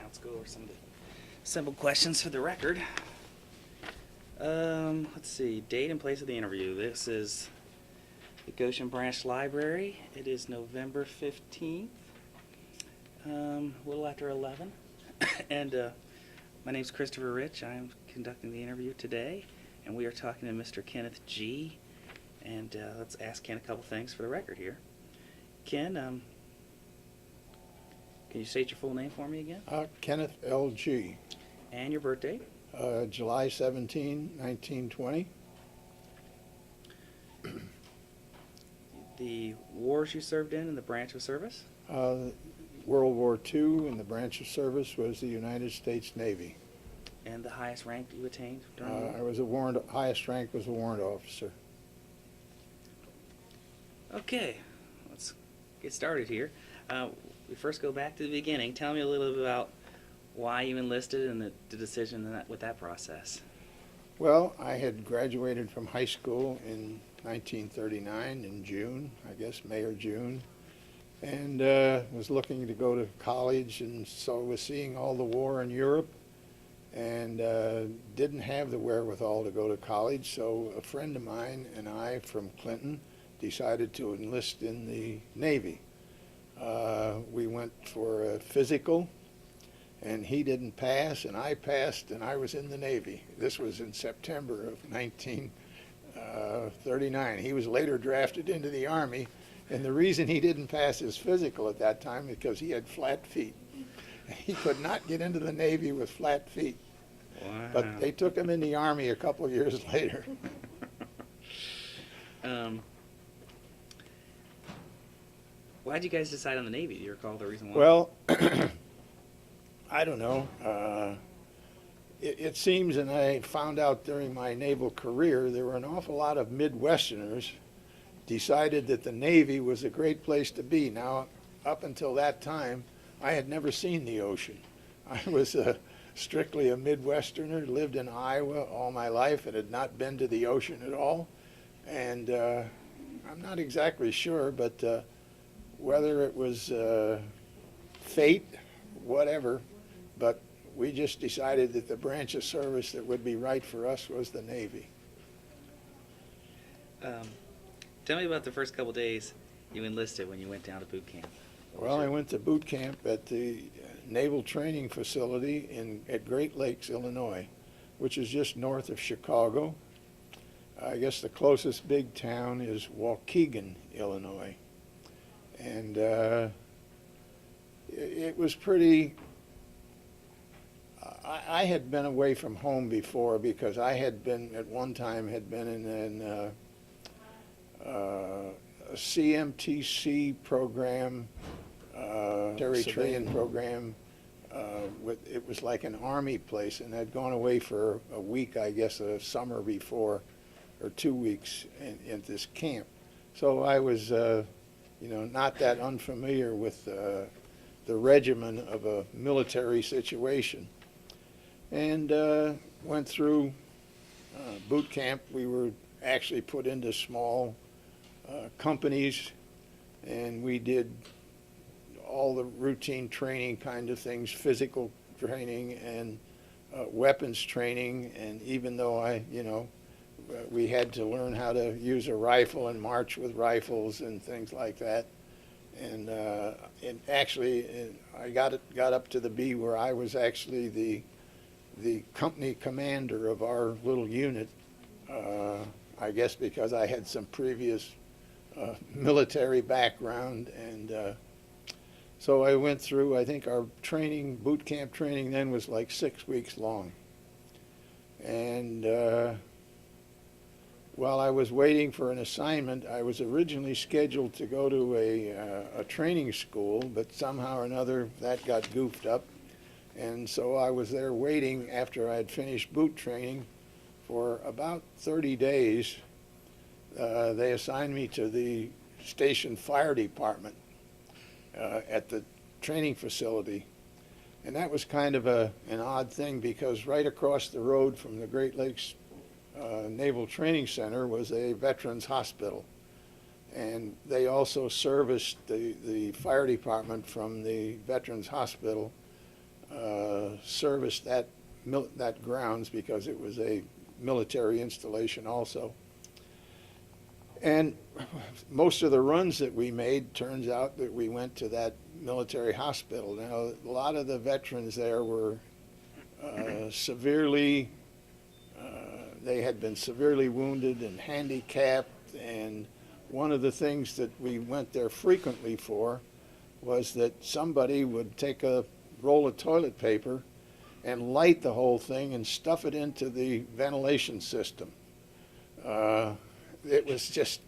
let's go over some of the simple questions for the record. Let's see, date and place of the interview. This is the Goshen Branch Library. It is November 15th, a little after 11. And my name's Christopher Rich. I'm conducting the interview today, and we are talking to Mr. Kenneth G. And let's ask Ken a couple things for the record here. Ken, can you state your full name for me again? Kenneth L.G., And your birthday? July 17, 1920. The wars you served in and the branch of service? World War II, and the branch of service was the United States Navy. And the highest rank you attained during the war? I was highest rank was a warrant officer. Okay, let's get started here. We first go back to the beginning. Tell me a little bit about why you enlisted and the decision with that process. Well, I had graduated from high school in 1939 in June, I guess May or June, and was looking to go to college, and so was seeing all the war in Europe, and didn't have the wherewithal to go to college, so a friend of mine and I from Clinton decided to enlist in the Navy. We went for a physical, and he didn't pass, and I passed, and I was in the Navy. This was in September of 1939. He was later drafted into the Army, and the reason he didn't pass his physical at that time is because he had flat feet. He could not get into the Navy with flat feet. Wow. But they took him in the Army a couple of years later. Why did you guys decide on the Navy? Do you recall the reason why? Well, I don't know. It seems, and I found out during my naval career, there were an awful lot of Midwesterners decided that the Navy was a great place to be. Now, up until that time, I had never seen the ocean. I was strictly a Midwesterner, lived in Iowa all my life, and had not been to the ocean at all. And I'm not exactly sure, but whether it was fate, whatever, but we just decided that the branch of service that would be right for us was the Navy. Tell me about the first couple days you enlisted when you went down to boot camp. Well, I went to boot camp at the Naval Training Facility at Great Lakes, Illinois, which is just north of Chicago. I guess the closest big town is Waukegan, Illinois. And it was pretty. I had been away from home before because I had been at one time in a CMTC program, military training program. It was like an army place, and I'd gone away for a week, I guess, a summer before, or 2 weeks in this camp. So I was not that unfamiliar with the regimen of a military situation. And went through boot camp. We were actually put into small companies, and we did all the routine training kind of things, physical training and weapons training. And even though we had to learn how to use a rifle and march with rifles and things like that. And actually, I got up to the B where I was actually the company commander of our little unit. I guess because I had some previous military background, and so I went through. I think our boot camp training then was like 6 weeks long, and while I was waiting for an assignment, I was originally scheduled to go to a training school, but somehow or another that got goofed up. And so I was there waiting after I had finished boot training for about 30 days. They assigned me to the station fire department at the training facility. And that was kind of an odd thing because right across the road from the Great Lakes Naval Training Center was a veterans hospital. And they also serviced the fire department from the veterans hospital serviced that grounds because it was a military installation also. And most of the runs that we made, turns out that we went to that military hospital. Now, a lot of the veterans there were severely, they had been severely wounded and handicapped, and one of the things that we went there frequently for was that somebody would take a roll of toilet paper and light the whole thing and stuff it into the ventilation system. It was just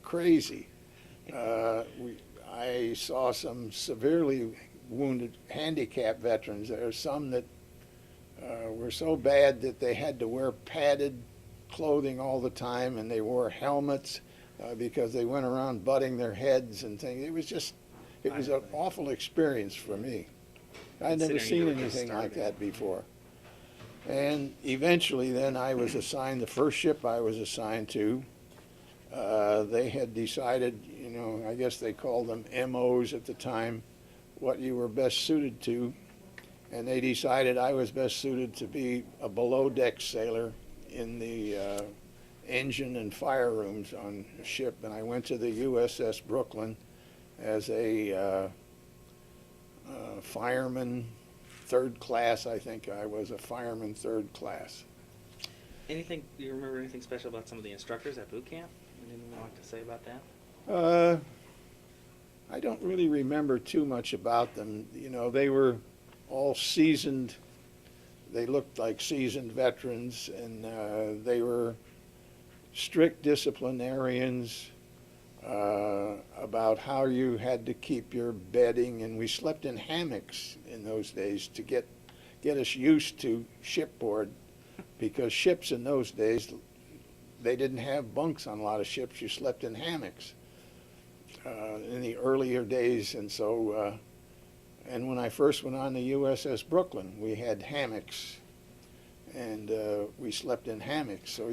crazy. I saw some severely wounded, handicapped veterans. There are some that were so bad that they had to wear padded clothing all the time, and they wore helmets because they went around butting their heads and things. It was an awful experience for me. I'd never seen anything like that before. And eventually then I was assigned, the first ship I was assigned to, they had decided, you know, I guess they called them MOs at the time, what you were best suited to. And they decided I was best suited to be a below-deck sailor in the engine and fire rooms on a ship. And I went to the USS Brooklyn as a fireman, third class. I think I was a fireman third class. Do you remember anything special about some of the instructors at boot camp? Anything you want to say about that? I don't really remember too much about them. You know, they were all seasoned. They looked like seasoned veterans, and they were strict disciplinarians about how you had to keep your bedding, and we slept in hammocks in those days to get us used to shipboard, because ships in those days, they didn't have bunks on a lot of ships. You slept in hammocks in the earlier days, and so and when I first went on the USS Brooklyn, we had hammocks, and we slept in hammocks. So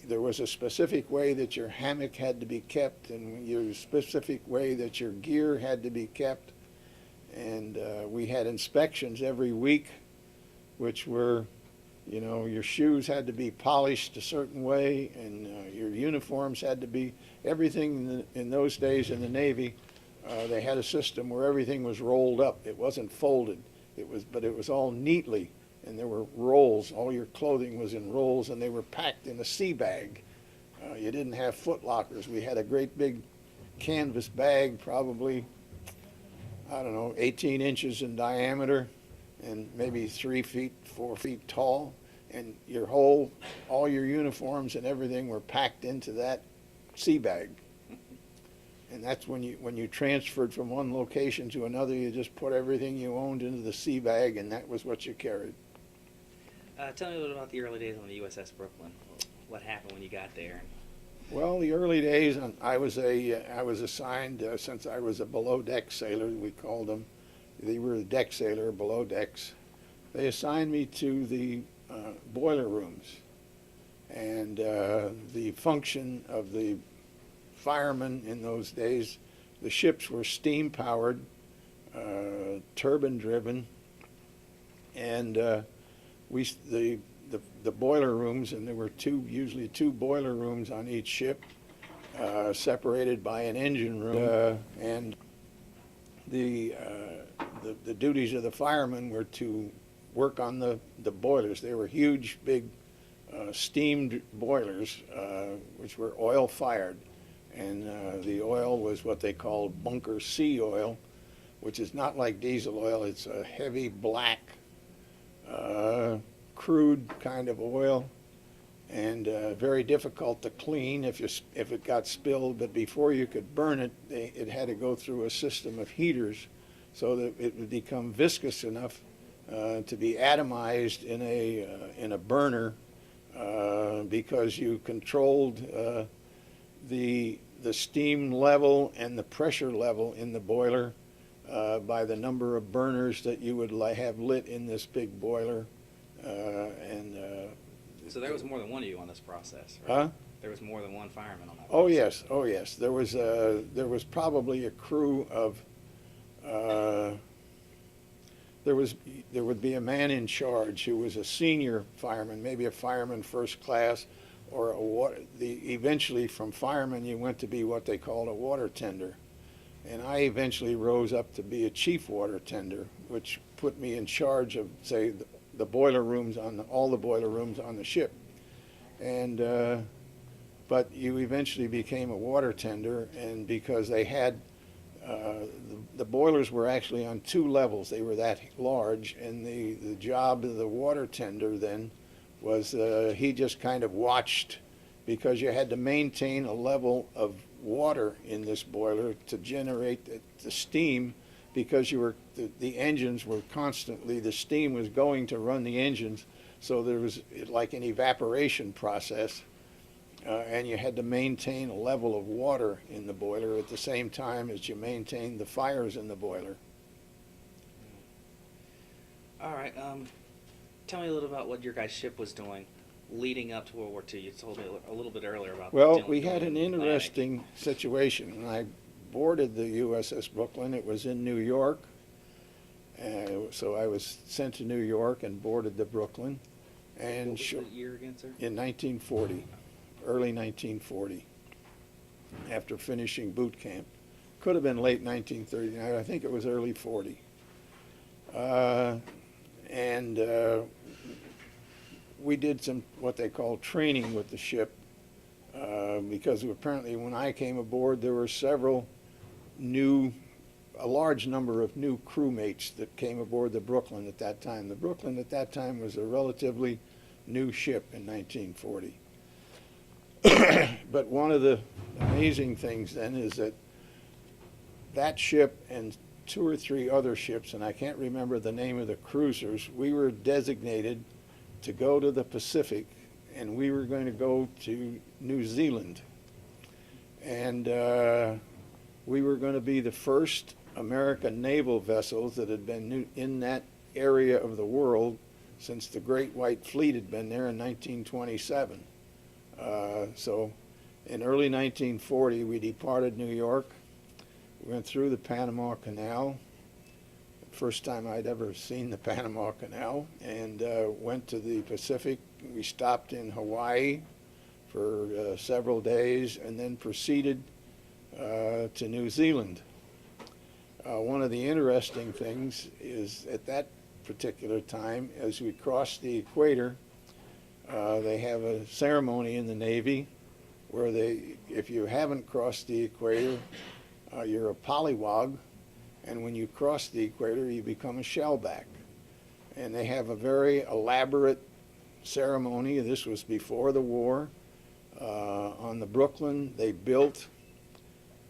there was a specific way that your hammock had to be kept, and your specific way that your gear had to be kept. And we had inspections every week, which were, you know, your shoes had to be polished a certain way, and your uniforms had to be, everything in those days in the Navy, they had a system where everything was rolled up. It wasn't folded. But it was all neatly, and there were rolls. All your clothing was in rolls, and they were packed in a sea bag. You didn't have foot lockers. We had a great big canvas bag, probably, I don't know, 18 inches in diameter, and maybe 3 feet, 4 feet tall. And all your uniforms and everything were packed into that sea bag. And that's when you transferred from one location to another, you just put everything you owned into the sea bag, and that was what you carried. Tell me a little about the early days on the USS Brooklyn. What happened when you got there? Well, the early days, I was assigned, since I was a below-deck sailor, we called them. They were a deck sailor, below decks. They assigned me to the boiler rooms. And the function of the firemen in those days, the ships were steam-powered, turbine-driven, and the boiler rooms, and there were usually two boiler rooms on each ship, separated by an engine room, and the duties of the firemen were to work on the boilers. They were huge, big steamed boilers, which were oil-fired. And the oil was what they called bunker C oil, which is not like diesel oil. It's a heavy black, crude kind of oil, and very difficult to clean if it got spilled. But before you could burn it, it had to go through a system of heaters so that it would become viscous enough to be atomized in a burner, because you controlled the steam level and the pressure level in the boiler by the number of burners that you would have lit in this big boiler. So there was more than one of you on this process, right? Huh? There was more than one fireman on that Oh process. yes, oh yes. There was probably a crew of there would be a man in charge who was a senior fireman, maybe a fireman first class, or eventually from fireman you went to be what they called a water tender. And I eventually rose up to be a chief water tender, which put me in charge of, say, the boiler rooms all the boiler rooms on the ship. And but you eventually became a water tender, and because they had the boilers were actually on 2 levels. They were that large, and the job of the water tender then was he just kind of watched, because you had to maintain a level of water in this boiler to generate the steam, because the engines were constantly, the steam was going to run the engines, so there was like an evaporation process. And you had to maintain a level of water in the boiler at the same time as you maintained the fires in the boiler. All right. Tell me a little about what your guys' ship was doing leading up to World War II. You told me a little bit earlier about. Well, we had an interesting situation. When I boarded the USS Brooklyn, it was in New York. So I was sent to New York and boarded the Brooklyn. And what was the year again, sir? In 1940. Early 1940, after finishing boot camp. Could have been late 1939. I think it was early 40. We did some what they call training with the ship, because apparently when I came aboard there were a large number of new crewmates that came aboard the Brooklyn at that time. The Brooklyn at that time was a relatively new ship in 1940. But one of the amazing things then is that ship and 2 or 3 other ships, and I can't remember the name of the cruisers, we were designated to go to the Pacific, and we were going to go to New Zealand. And we were going to be the first American naval vessels that had been in that area of the world since the Great White Fleet had been there in 1927. So in early 1940, we departed New York. We went through the Panama Canal. First time I'd ever seen the Panama Canal, and went to the Pacific. We stopped in Hawaii for several days and then proceeded to New Zealand. One of the interesting things is at that particular time, as we crossed the equator, they have a ceremony in the Navy where if you haven't crossed the equator, you're a pollywog, and when you cross the equator, you become a shellback. And they have a very elaborate ceremony. This was before the war. On the Brooklyn, they built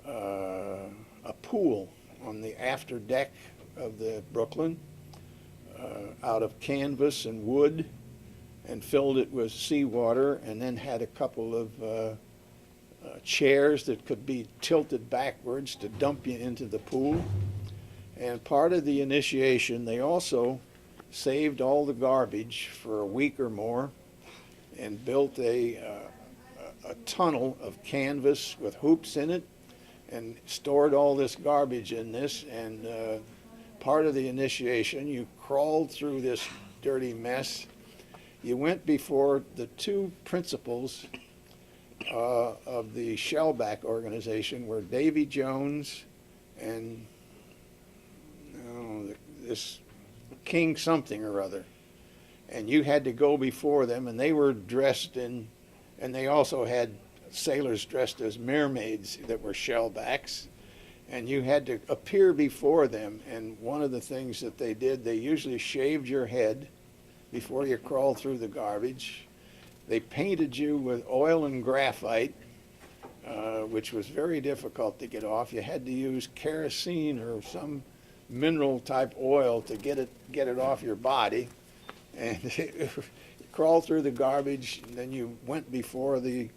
a pool on the after deck of the Brooklyn out of canvas and wood, and filled it with seawater, and then had a couple of chairs that could be tilted backwards to dump you into the pool. And part of the initiation, they also saved all the garbage for a week or more and built a tunnel of canvas with hoops in it and stored all this garbage in this. And part of the initiation, you crawled through this dirty mess. You went before the 2 principals of the Shellback organization were Davy Jones and this King something or other. And you had to go before them, and they were dressed in, and they also had sailors dressed as mermaids that were shellbacks. And you had to appear before them, and one of the things that they did, they usually shaved your head before you crawled through the garbage. They painted you with oil and graphite, which was very difficult to get off. You had to use kerosene or some mineral type oil to get it off your body. And you crawled through the garbage, and then you went before the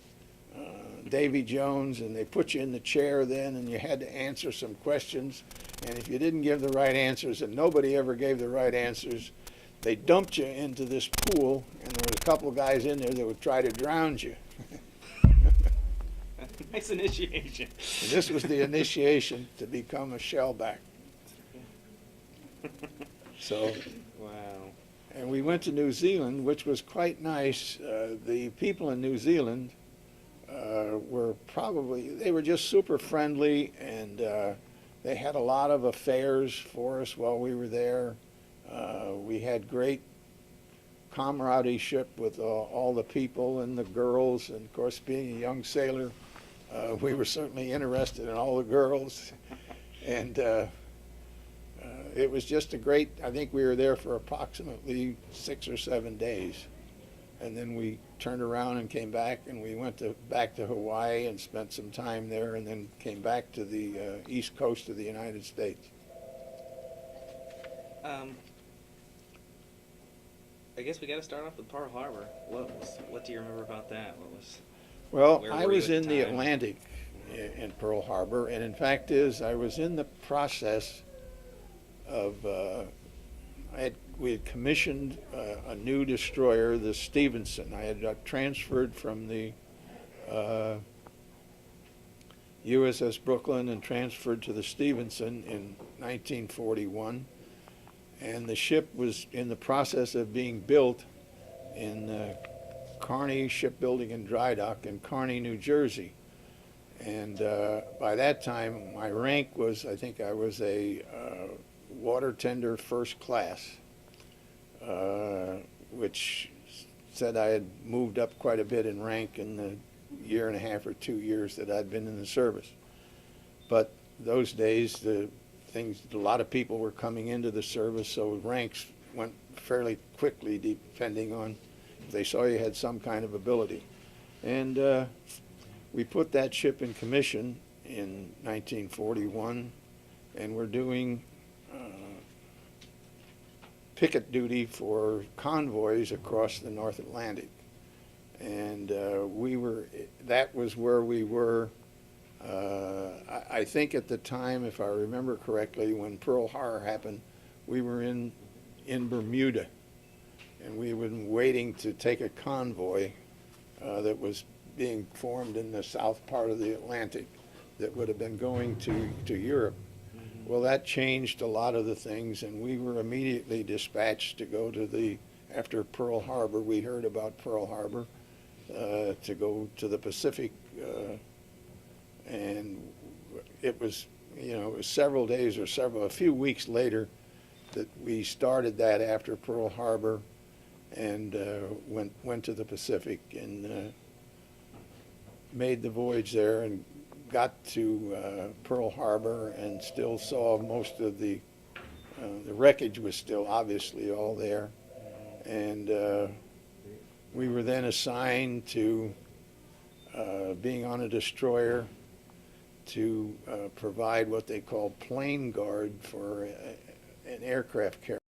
Davy Jones, and they put you in the chair then, and you had to answer some questions. And if you didn't give the right answers, and nobody ever gave the right answers, they dumped you into this pool, and there was a couple of guys in there that would try to drown you. Nice initiation. And this was the initiation to become a shellback. So, Wow. and we went to New Zealand, which was quite nice. The people in New Zealand they were just super friendly, and they had a lot of affairs for us while we were there. We had great camaraderie with all the people and the girls, and of course, being a young sailor, we were certainly interested in all the girls, and it was just I think we were there for approximately 6 or 7 days. And then we turned around and came back, and we went back to Hawaii and spent some time there, and then came back to the east coast of the United States. I guess we got to start off with Pearl Harbor. What do you remember about that? Well, Where I were you was at in the the time? Atlantic in Pearl Harbor, and in fact I was in the process of we had commissioned a new destroyer, the Stevenson. I had transferred from the USS Brooklyn and transferred to the Stevenson in 1941. And the ship was in the process of being built in Kearney Shipbuilding and Dry Dock in Kearney, New Jersey. And by that time, my rank was, I think I was a water tender first class, which said I had moved up quite a bit in rank in the year and a half or 2 years that I'd been in the service. But those days, a lot of people were coming into the service, so ranks went fairly quickly depending on if they saw you had some kind of ability. And we put that ship in commission in 1941, and we're doing picket duty for convoys across the North Atlantic. And that was where we were. I think at the time, if I remember correctly, when Pearl Harbor happened, we were in Bermuda, and we were waiting to take a convoy that was being formed in the south part of the Atlantic that would have been going to Europe. Well, that changed a lot of the things, and we were immediately dispatched to go after Pearl Harbor. We heard about Pearl Harbor, to go to the Pacific, and it was several days or a few weeks later that we started that after Pearl Harbor, and went to the Pacific and made the voyage there and got to Pearl Harbor, and still saw most of the wreckage was still obviously all there. And we were then assigned to being on a destroyer to provide what they call plane guard for an aircraft carrier.